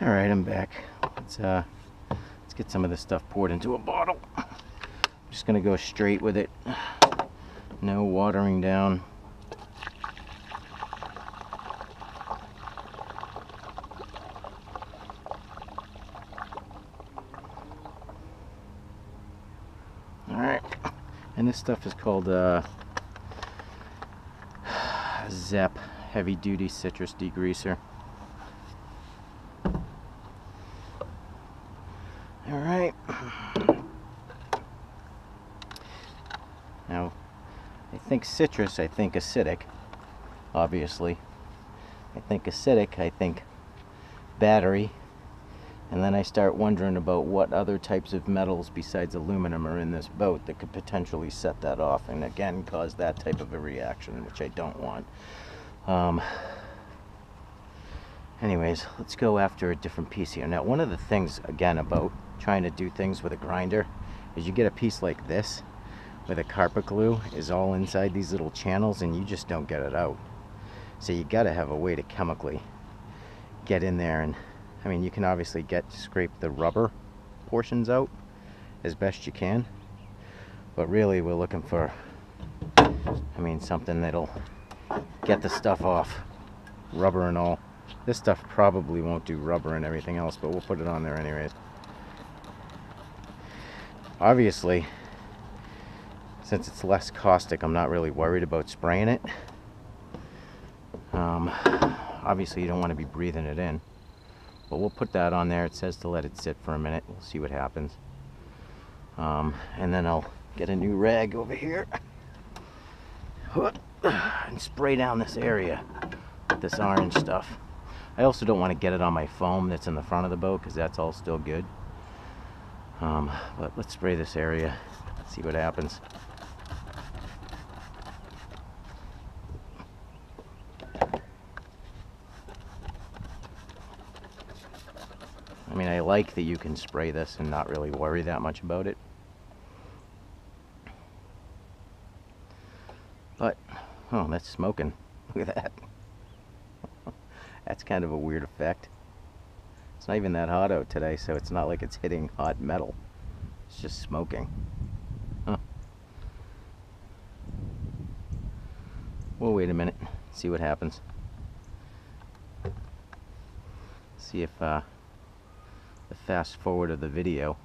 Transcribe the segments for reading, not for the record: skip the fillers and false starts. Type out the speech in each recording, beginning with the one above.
Alright, I'm back. Let's get some of this stuff poured into a bottle. I'm just gonna go straight with it. No watering down. Alright, and this stuff is called Zep Heavy Duty Citrus degreaser. Alright. Now, I think citrus, I think acidic, obviously. I think acidic, I think battery. And then I start wondering about what other types of metals besides aluminum are in this boat that could potentially set that off and again cause that type of a reaction, which I don't want. Anyways, let's go after a different piece here. Now, one of the things, again, about trying to do things with a grinder is you get a piece like this where the carpet glue is all inside these little channels and you just don't get it out. So you got to have a way to chemically get in there, and I mean, you can obviously scrape the rubber portions out as best you can, but really we're looking for, I mean, something that'll get the stuff off, rubber and all. This stuff probably won't do rubber and everything else, but we'll put it on there anyways. Obviously, since it's less caustic, I'm not really worried about spraying it. Obviously, you don't want to be breathing it in, but we'll put that on there. It says to let it sit for a minute. We'll see what happens. And then I'll get a new rag over here and spray down this area with this orange stuff. I also don't want to get it on my foam that's in the front of the boat because that's all still good. But let's spray this area, see what happens. I mean, I like that you can spray this and not really worry that much about it. But, oh, that's smoking. Look at that. That's kind of a weird effect. It's not even that hot out today, so it's not like it's hitting hot metal. It's just smoking. Huh. We'll wait a minute, see what happens. See if the fast forward of the video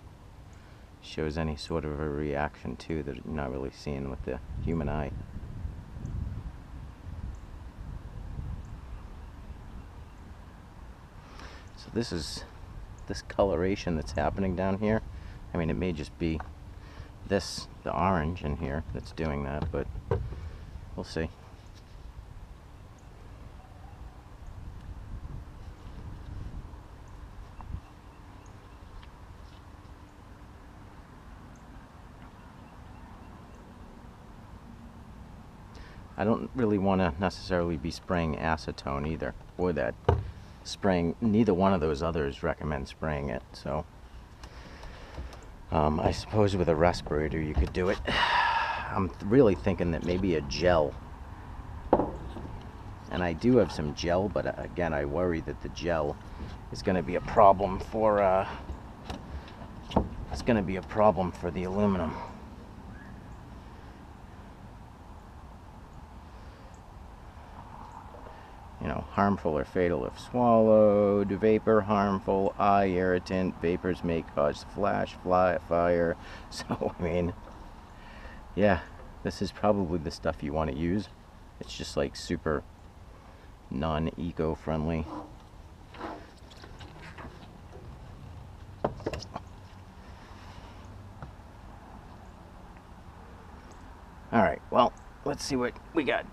shows any sort of a reaction too that you're not really seeing with the human eye. So this coloration that's happening down here. I mean, it may just be the orange in here that's doing that, but we'll see. I don't really want to necessarily be spraying acetone either, or that spraying, neither one of those others recommend spraying it, so I suppose with a respirator you could do it. I'm really thinking that maybe a gel, and I do have some gel, but again I worry that the gel is going to be a problem for the aluminum. You know, harmful or fatal if swallowed, vapor, harmful, eye irritant, vapors may cause flash, fire. So, I mean, yeah, this is probably the stuff you want to use. It's just like super non-eco-friendly. Alright, well, let's see what we got.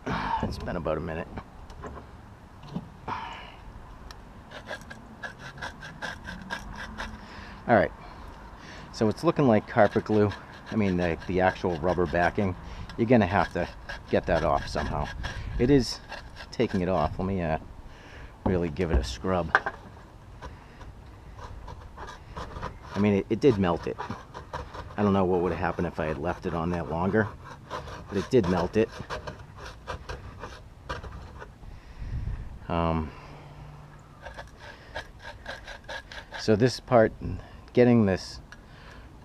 It's been about a minute. Alright, so it's looking like carpet glue. I mean, the actual rubber backing. You're going to have to get that off somehow. It is taking it off. Let me really give it a scrub. I mean, it did melt it. I don't know what would have happened if I had left it on there longer, but it did melt it. So this part, getting this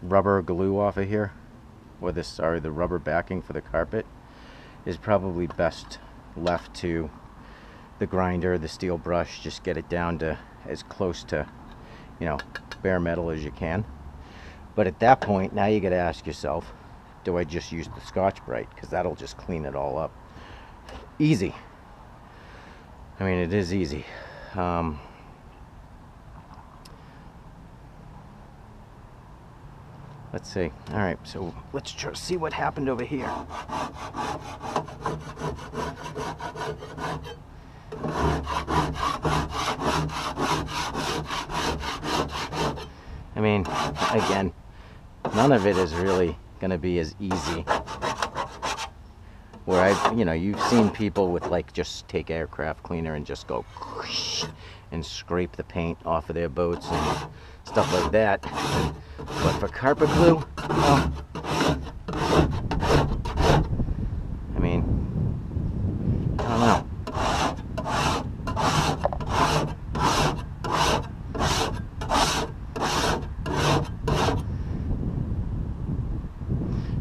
rubber glue off of here, or this, sorry, the rubber backing for the carpet, is probably best left to the grinder, the steel brush. Just get it down to as close to, you know, bare metal as you can. But at that point, now you got to ask yourself, do I just use the scotch-brite? Because that'll just clean it all up. Easy. I mean, it is easy. Let's see. All right, so let's see what happened over here. I mean, again, none of it is really going to be as easy. Where you've seen people with, like, just take aircraft cleaner and just go and scrape the paint off of their boats and stuff like that. But for carpet glue, well, I mean, I don't know.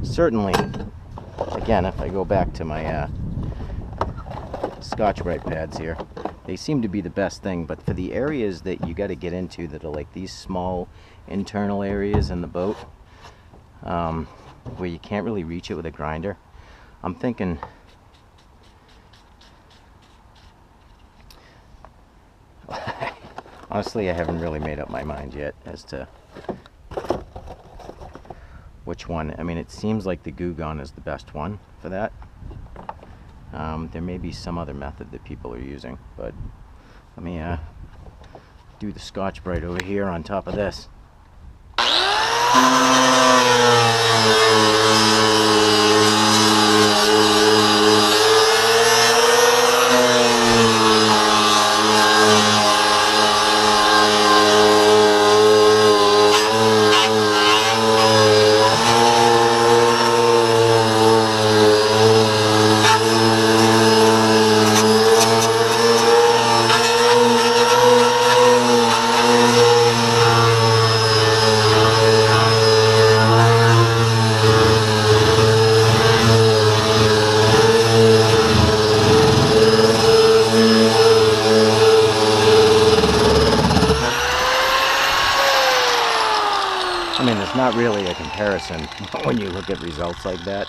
Certainly, again, if I go back to my scotch-brite pads here, they seem to be the best thing. But for the areas that you got to get into that are like these small internal areas in the boat, where you can't really reach it with a grinder, I'm thinking honestly, I haven't really made up my mind yet as to which one. I mean, it seems like the Goo Gone is the best one for that. There may be some other method that people are using, but let me do the scotch-brite over here on top of this. I mean, there's not really a comparison when you look at results like that.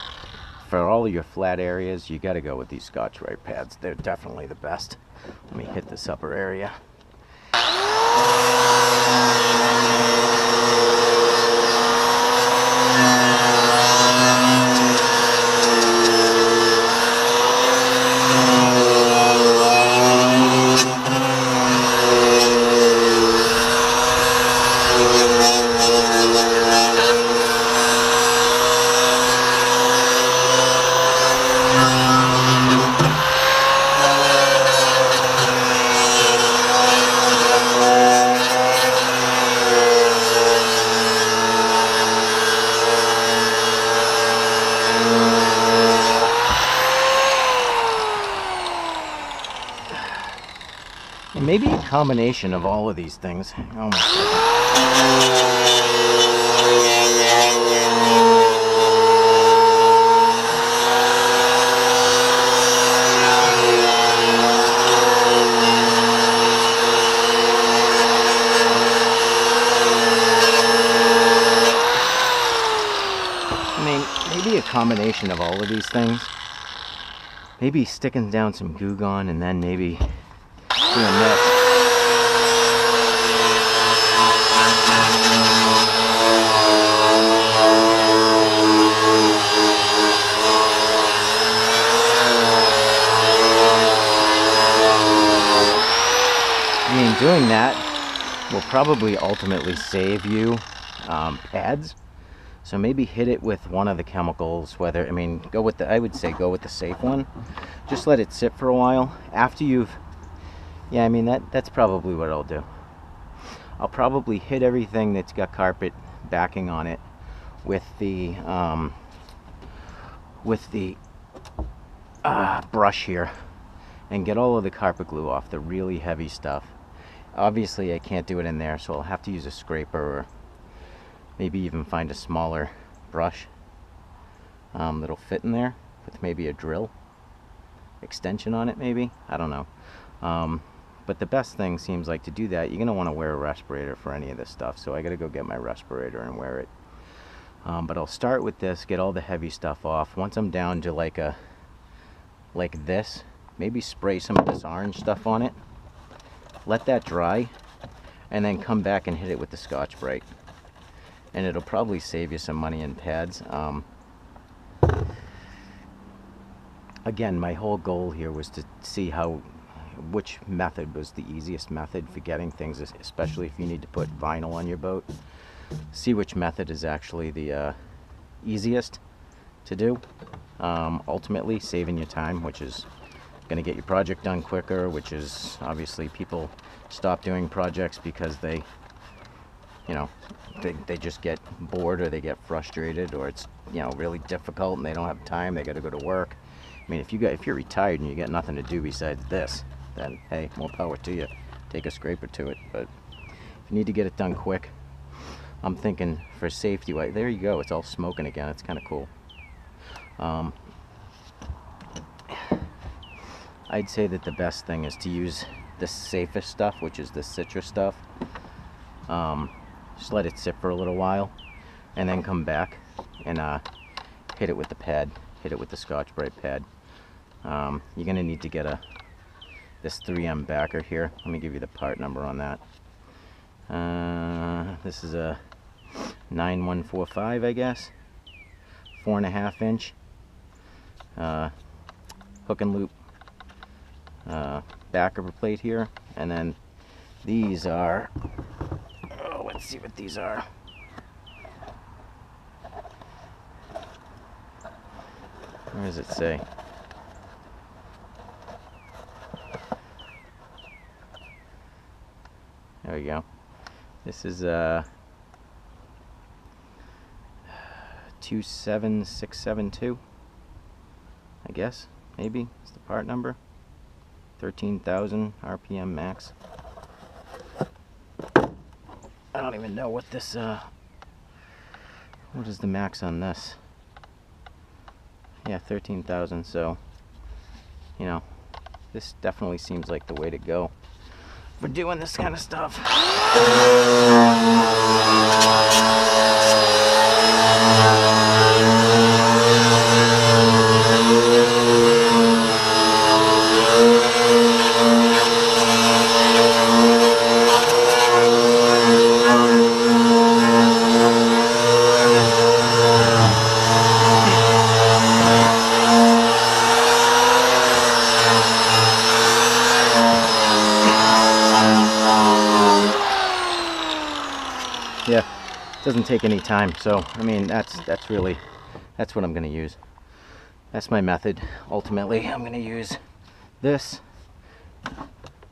For all of your flat areas, you got to go with these scotch-brite pads. They're definitely the best. Let me hit this upper area. And maybe a combination of all of these things. Oh my I mean, maybe a combination of all of these things. Maybe sticking down some Goo Gone and then maybe doing this. I mean, doing that will probably ultimately save you pads. So maybe hit it with one of the chemicals, whether, I mean, go with the, I would say go with the safe one. Just let it sit for a while. After you've, yeah, I mean, that's probably what I'll do. I'll probably hit everything that's got carpet backing on it with the brush here and get all of the carpet glue off, the really heavy stuff. Obviously I can't do it in there, so I'll have to use a scraper, or maybe even find a smaller brush that'll fit in there with maybe a drill extension on it, maybe. I don't know. But the best thing seems like to do that, you're going to want to wear a respirator for any of this stuff, so I got to go get my respirator and wear it. But I'll start with this, get all the heavy stuff off. Once I'm down to like this, maybe spray some of this orange stuff on it, let that dry, and then come back and hit it with the scotch-brite. And it'll probably save you some money in pads. Again, my whole goal here was to see which method was the easiest method for getting things, especially if you need to put vinyl on your boat. See which method is actually the easiest to do. Ultimately, saving you time, which is going to get your project done quicker, which is obviously people stop doing projects because they just get bored, or they get frustrated, or it's really difficult and they don't have time, they got to go to work. I mean, if you're retired and you got nothing to do besides this, then hey, more power to you. Take a scraper to it. But if you need to get it done quick, I'm thinking for safety, there you go, it's all smoking again. It's kind of cool. I'd say that the best thing is to use the safest stuff, which is the citrus stuff. Just let it sit for a little while, and then come back and hit it with the pad. Hit it with the scotch-brite pad. You're gonna need to get this 3M backer here. Let me give you the part number on that. This is a 9145, I guess. 4.5 inch hook and loop backer plate here, and then these are, let's see what these are. Where does it say? There we go. This is 27672, I guess, maybe it's the part number. 13,000 RPM max. I don't even know what this what is the max on this. Yeah, 13,000. So this definitely seems like the way to go for doing this kind of stuff. Yeah, it doesn't take any time, so I mean that's what I'm going to use. That's my method. Ultimately, I'm going to use this,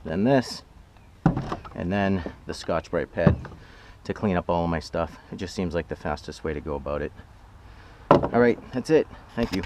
then this, and then the scotch-brite pad to clean up all of my stuff. It just seems like the fastest way to go about it. All right, that's it. Thank you.